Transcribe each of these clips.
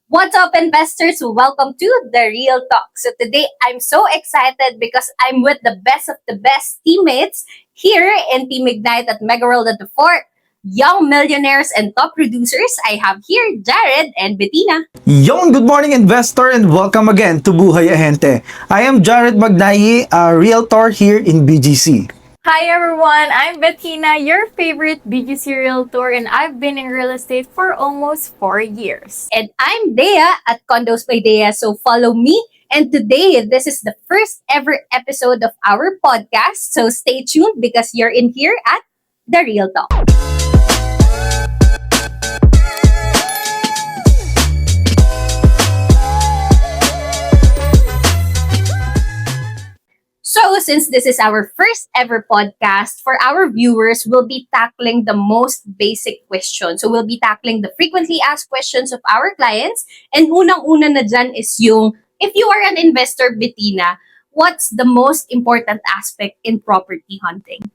What's up, investors? Welcome to The Real Talk. So today, I'm so excited because I'm with the best of the best teammates here in Team Ignite at Mega World at the Fort. Young millionaires and top producers, I have here Jared and Bettina. Yon, good morning investor and welcome again to Buhay Ahente. I am Jared Magnayi, a realtor here in BGC. Hi everyone, I'm Bettina, your favorite BGC Realtor, and I've been in real estate for almost 4 years. And I'm Dea at Condos by Dea, so follow me. And today, this is the first ever episode of our podcast, so stay tuned because you're in here at The Real Talk. So, since this is our first ever podcast, for our viewers, we'll be tackling the most basic questions. So, we'll be tackling the frequently asked questions of our clients. And unang-una na dyan is yung, if you are an investor, Bettina, what's the most important aspect in property hunting?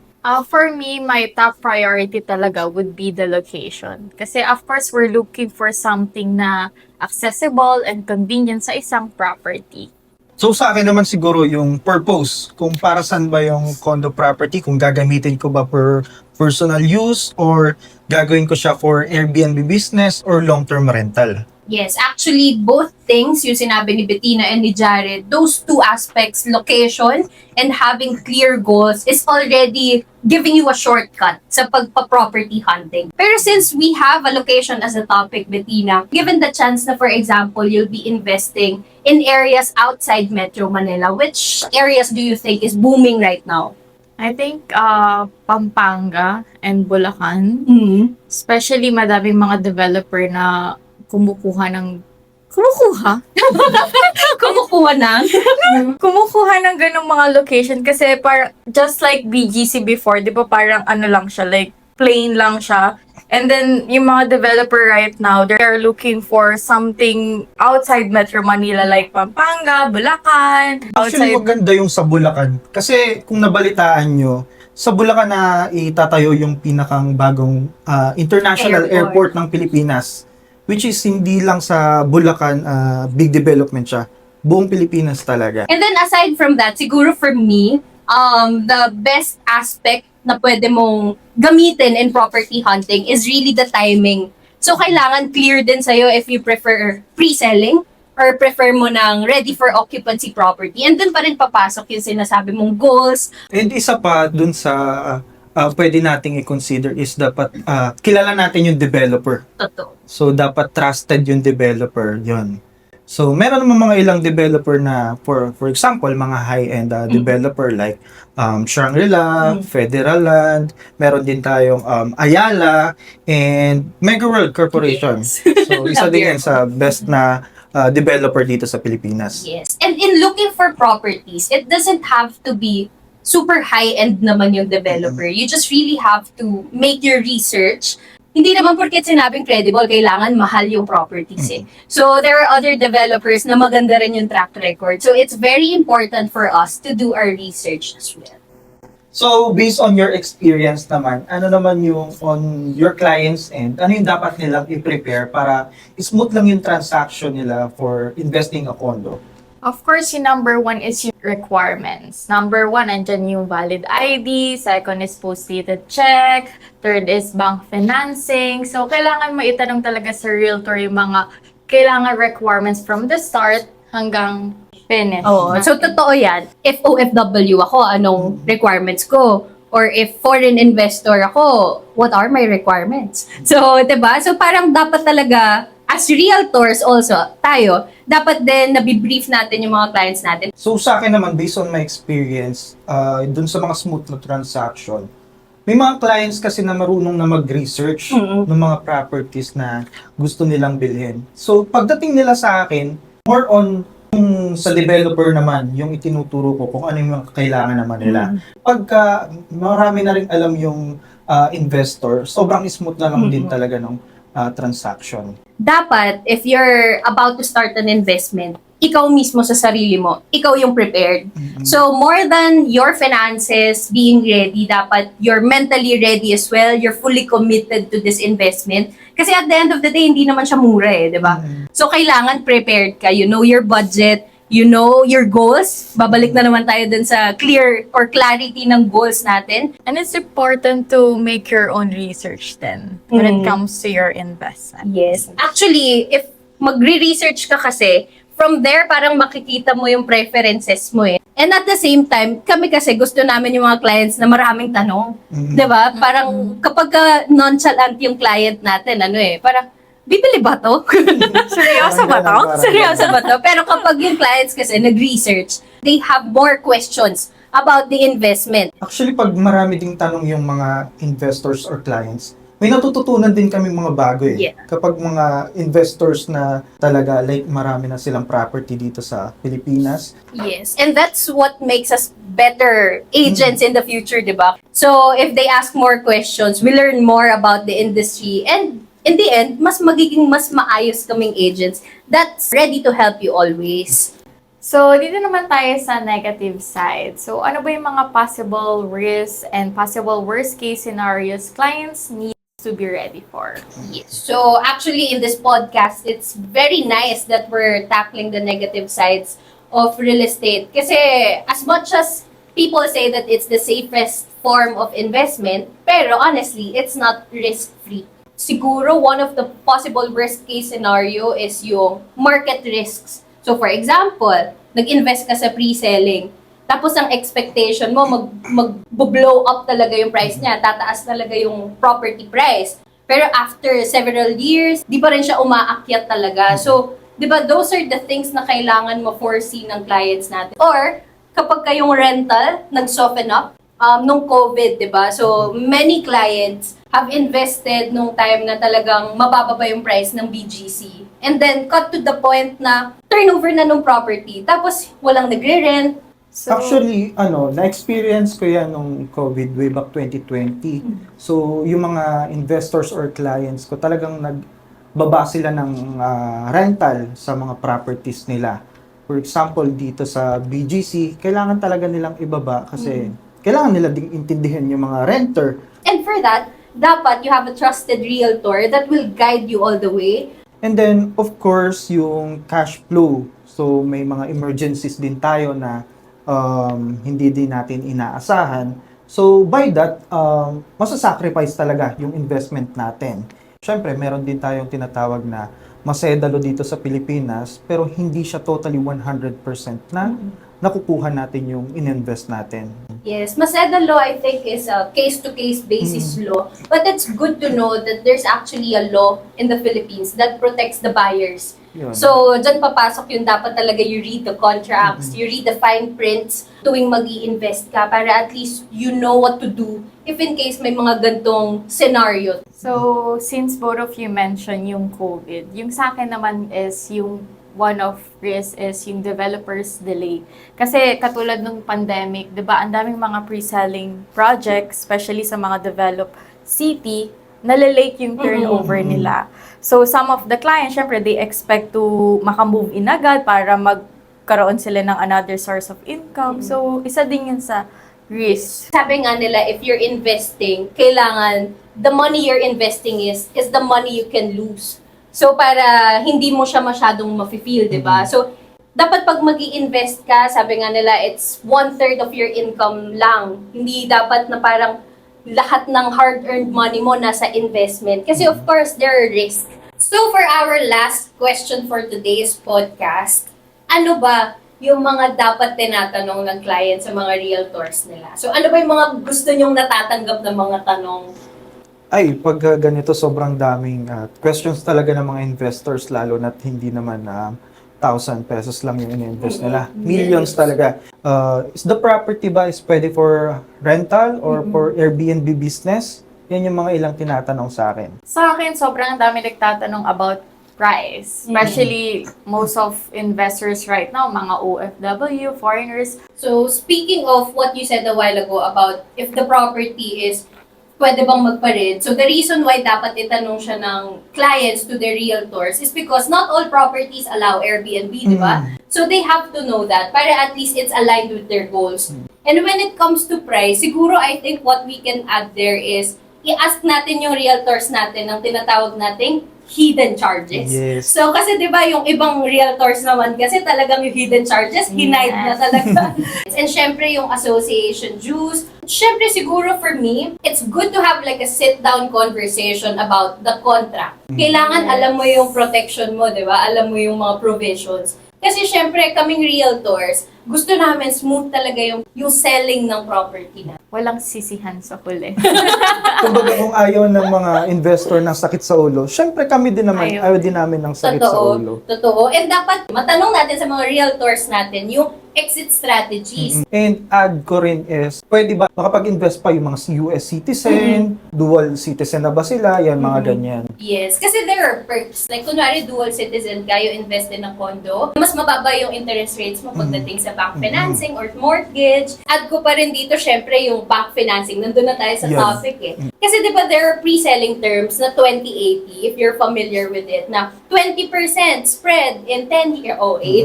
For me, my top priority talaga would be the location. Kasi of course, we're looking for something na accessible and convenient sa isang property. So sa akin naman siguro yung purpose, kung para saan ba yung condo property, kung gagamitin ko ba for personal use or gagawin ko siya for Airbnb business or long-term rental. Yes, actually, both things, yung sinabi ni Bettina and ni Jared, those two aspects, location and having clear goals, is already giving you a shortcut sa pagpa-property hunting. Pero since we have a location as a topic, Bettina, given the chance na, for example, you'll be investing in areas outside Metro Manila, which areas do you think is booming right now? I think Pampanga and Bulacan, Mm-hmm. especially madaming mga developer na kumukuha ng ganong mga location kasi parang just like BGC before, di ba parang ano lang siya, like plain lang siya. And then yung mga developer right now, they're looking for something outside Metro Manila like Pampanga, Bulacan. Actually maganda yung sa Bulacan kasi kung nabalitaan nyo, sa Bulacan na itatayo yung pinakang bagong international airport ng Pilipinas. Which is hindi lang sa Bulacan, big development siya. Buong Pilipinas talaga. And then aside from that, siguro for me, the best aspect na pwede mong gamitin in property hunting is really the timing. So kailangan clear din sa'yo if you prefer pre-selling or prefer mo ng ready for occupancy property. And then pa rin papasok yung sinasabi mong goals. And isa pa dun sa pwede nating i-consider is dapat kilala natin yung developer. Totoo. So, dapat trusted yung developer, yon. So, meron naman mga ilang developer na, for example, mga high-end developer like Shangri-La, Federal Land, meron din tayong Ayala, and Mega World Corporation. Yes. So, isa din yan sa best na developer dito sa Pilipinas. Yes. And in looking for properties, it doesn't have to be super high-end naman yung developer. You just really have to make your research. Hindi naman porket sinabing credible, kailangan mahal yung properties eh. So, there are other developers na maganda rin yung track record. So, it's very important for us to do our research as well. So, based on your experience naman, ano naman yung on your clients end, ano yung dapat nilang i-prepare para smooth lang yung transaction nila for investing a condo? Of course, yung number one is yung requirements. Number one, andyan yung valid ID. Second is post-dated check. Third is bank financing. So, kailangan maitanong talaga sa realtor yung mga kailangan requirements from the start hanggang finish. Oh, so totoo yan. If OFW ako, anong requirements ko? Or if foreign investor ako, what are my requirements? So, 'di ba? So parang dapat talaga as realtors also, tayo, dapat din nabibrief natin yung mga clients natin. So sa akin naman, based on my experience, dun sa mga smooth na transaction, may mga clients kasi na marunong na mag-research ng mga properties na gusto nilang bilhin. So pagdating nila sa akin, more on yung sa developer naman, yung itinuturo ko kung ano yung mga kailangan naman nila. Pagka marami na rin alam yung investor, sobrang smooth na lang din talaga ng transaction. Dapat, if you're about to start an investment, ikaw mismo sa sarili mo, ikaw yung prepared. So, more than your finances being ready, dapat you're mentally ready as well, you're fully committed to this investment, Kasi at the end of the day, hindi naman siya mura eh, di ba? So, kailangan prepared ka. You know your budget, you know your goals. Babalik na naman tayo dun sa clear or clarity ng goals natin. And it's important to make your own research then when it comes to your investment. Yes. Actually, if magre-research ka kasi, from there, parang makikita mo yung preferences mo eh. And at the same time, kami kasi gusto namin yung mga clients na maraming tanong. 'Di ba? Parang kapag nonchalant yung client natin, parang, bibili ba to? Seryoso ba to? Seryoso ba to? Pero kapag yung clients kasi nag-research, they have more questions about the investment. Actually, pag marami ding tanong yung mga investors or clients, may natututunan din kami mga bago eh. Yeah. Kapag mga investors na talaga, like marami na silang property dito sa Pilipinas. Yes. And that's what makes us better agents in the future, di ba? So, if they ask more questions, we learn more about the industry. And in the end, mas maayos kaming agents that's ready to help you always. So, dito naman tayo sa negative side. So, ano ba yung mga possible risks and possible worst case scenarios clients need to be ready for? Yes. So, actually, in this podcast, it's very nice that we're tackling the negative sides of real estate. Kasi, as much as people say that it's the safest form of investment, pero honestly, it's not risk-free. Siguro, one of the possible worst case scenario is yung market risks. So, for example, nag-invest ka sa pre-selling, tapos ang expectation mo, mag-blow up talaga yung price niya, tataas talaga yung property price. Pero after several years, di pa rin siya umaakyat talaga. So, di ba, those are the things na kailangan ma-foresee ng clients natin. Or, kapag kayong rental, nag-soften up, nung COVID, di ba? So, many clients have invested nung time na talagang mababa yung price ng BGC. And then, cut to the point na turnover na nung property. Tapos, walang nagre-rent. So, Actually, na-experience ko yan nung COVID way back 2020. So, yung mga investors or clients ko, talagang nagbaba sila ng rental sa mga properties nila. For example, dito sa BGC, kailangan talaga nilang ibaba kasi kailangan nila ding intindihan yung mga renter. And for that, dapat you have a trusted realtor that will guide you all the way. And then, of course, yung cash flow. So, may mga emergencies din tayo na hindi din natin inaasahan. So, by that, masasacrifice talaga yung investment natin. Siyempre, meron din tayong tinatawag na masedalo dito sa Pilipinas, pero hindi siya totally 100% na nakukuha natin yung ininvest natin. Yes, Maseda law, I think, is a case-to-case basis law. But it's good to know that there's actually a law in the Philippines that protects the buyers. Yun. So, dyan papasok yung dapat talaga you read the contracts, you read the fine prints tuwing mag-i-invest ka para at least you know what to do if in case may mga gantong scenario. So, since both of you mentioned yung COVID, yung sa akin naman is yung one of risk is yung developers delay. Kasi katulad ng pandemic, 'di ba, ang daming mga pre-selling projects, especially sa mga developed city, nalalate yung turnover nila. So some of the clients, syempre, they expect to makamove in agad para magkaroon sila ng another source of income. So isa din yun sa risk. Sabi nga nila, if you're investing, kailangan the money you're investing is the money you can lose. So, para hindi mo siya masyadong mafe-feel, di ba? So, dapat pag mag-i-invest ka, sabi nga nila, it's 1/3 of your income lang. Hindi dapat na parang lahat ng hard-earned money mo nasa investment. Kasi of course, there are risks. So, for our last question for today's podcast, ano ba yung mga dapat tinatanong ng client sa mga realtors nila? So, ano ba yung mga gusto nyong natatanggap na mga tanong? Ay, pag ganito sobrang daming questions talaga ng mga investors, lalo na't hindi naman 1,000 pesos lang yung in-invest nila. Millions talaga. Is the property ba is pwede for rental or for Airbnb business? Yan yung mga ilang tinatanong sa akin. Sa akin, sobrang dami nagtatanong about price. Especially, most of investors right now, mga OFW, foreigners. So, speaking of what you said a while ago about if the property is pwede bang magpa-rent. So, the reason why dapat itanong siya ng clients to their realtors is because not all properties allow Airbnb, di ba? So, they have to know that para at least it's aligned with their goals. And when it comes to price, siguro I think what we can add there is i-ask natin yung realtors natin ng tinatawag nating hidden charges. Yes. So, kasi di ba yung ibang realtors naman kasi talagang yung hidden charges, hinide na talaga. And syempre yung association dues. Syempre siguro for me, it's good to have like a sit-down conversation about the contract. Kailangan alam mo yung protection mo, di ba? Alam mo yung mga provisions. Kasi syempre kaming realtors, gusto namin smooth talaga yung selling ng property na. Walang sisihan sa huli. Kumbaga kung ayaw ng mga investor ng sakit sa ulo, syempre kami din naman, ayaw din namin ng sakit sa ulo. Totoo. And dapat matanong natin sa mga realtors natin yung exit strategies. And add ko rin is, pwede ba makapag-invest pa yung mga US citizen, dual citizen na ba sila, yan mga ganyan. Yes, kasi there are perks. Like, kunwari, dual citizen kayo, invest in ng condo. Mas mababa yung interest rates mo pagdating sa bank financing or mortgage. Add ko pa rin dito, syempre, yung bank financing. Nandun na tayo sa Yes. topic eh. Kasi di ba there are pre-selling terms na 2080, if you're familiar with it, na 20% spread in 10 years,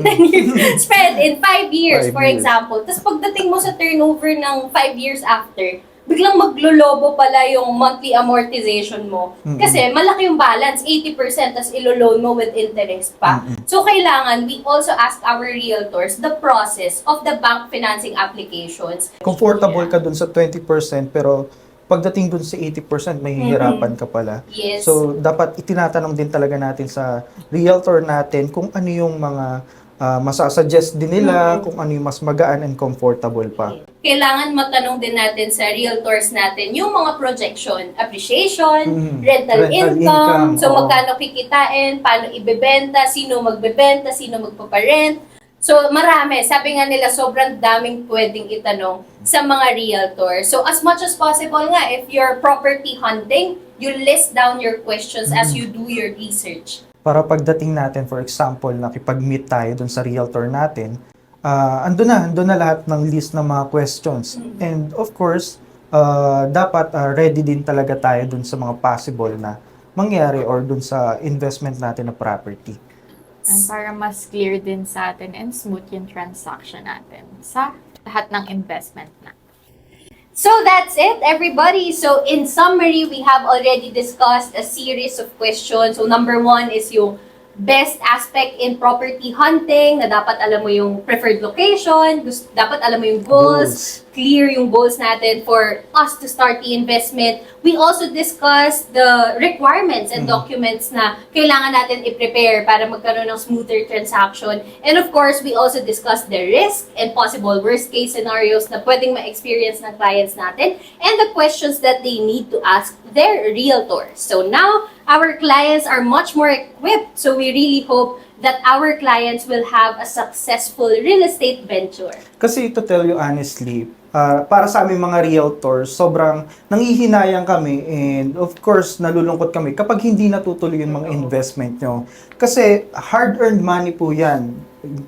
10 years, spread in 5 years, 5 for years. example. Tapos pagdating mo sa turnover ng 5 years after, biglang maglolobo pala yung monthly amortization mo. Kasi malaki yung balance, 80%, tas ilo-loan mo with interest pa. So kailangan, we also ask our realtors the process of the bank financing applications. Comfortable ka dun sa 20%, pero pagdating dun sa 80%, may hihirapan ka pala. Yes. So, dapat itinatanong din talaga natin sa realtor natin kung ano yung mga masasuggest din nila, kung ano yung mas magaan and comfortable pa. Kailangan matanong din natin sa realtors natin yung mga projection, appreciation, rental income, so oo. magkano kikitain, paano ibebenta, sino magbebenta, sino magpaparent. So marami, sabi nga nila sobrang daming pwedeng itanong sa mga realtors. So as much as possible nga, if you're property hunting, you list down your questions as you do your research. Para pagdating natin, for example, nakipag-meet tayo dun sa realtor natin, andun na lahat ng list ng mga questions. And of course, dapat ready din talaga tayo dun sa mga possible na mangyari or dun sa investment natin na property. And para mas clear din sa atin and smooth yung transaction natin sa lahat ng investment na. So that's it, everybody. So in summary, we have already discussed a series of questions. So number 1 is yung best aspect in property hunting, na dapat alam mo yung preferred location, dapat alam mo yung goals, clear yung goals natin for us to start the investment. We also discussed the requirements and documents na kailangan natin i-prepare para magkaroon ng smoother transaction. And of course, we also discussed the risk and possible worst-case scenarios na pwedeng ma-experience ng clients natin and the questions that they need to ask their realtors. So now, our clients are much more equipped. So we really hope that our clients will have a successful real estate venture. Kasi to tell you honestly, para sa aming mga realtors, sobrang nangihinayang kami and of course, nalulungkot kami kapag hindi natutuloy yung mga investment nyo. Kasi hard-earned money po yan.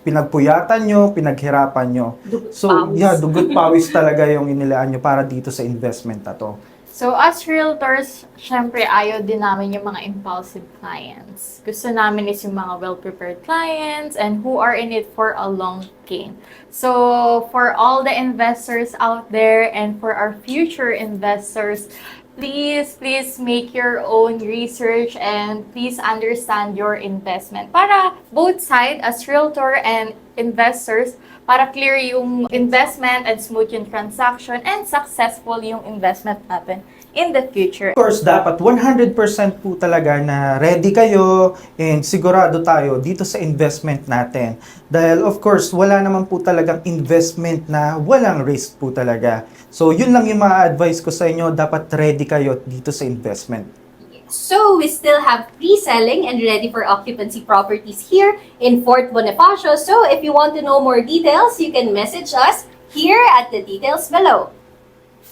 Pinagpuyatan nyo, pinaghirapan nyo. Dugot pawis talaga yung inilaan nyo para dito sa investment na to. So, as realtors, syempre, ayaw din namin yung mga impulsive clients. Gusto namin is yung mga well-prepared clients and who are in it for a long game. So, for all the investors out there and for our future investors, please make your own research and please understand your investment. Para both sides, as realtor and investors, para clear yung investment and smooth yung transaction and successful yung investment natin in the future. Of course, dapat 100% po talaga na ready kayo and sigurado tayo dito sa investment natin. Dahil of course, wala naman po talagang investment na walang risk po talaga. So, yun lang yung ma-advise ko sa inyo, dapat ready kayo dito sa investment. So, we still have pre-selling and ready for occupancy properties here in Fort Bonifacio. So, if you want to know more details, you can message us here at the details below.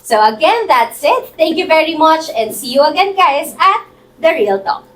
So again, that's it. Thank you very much and see you again, guys, at The Real Talk.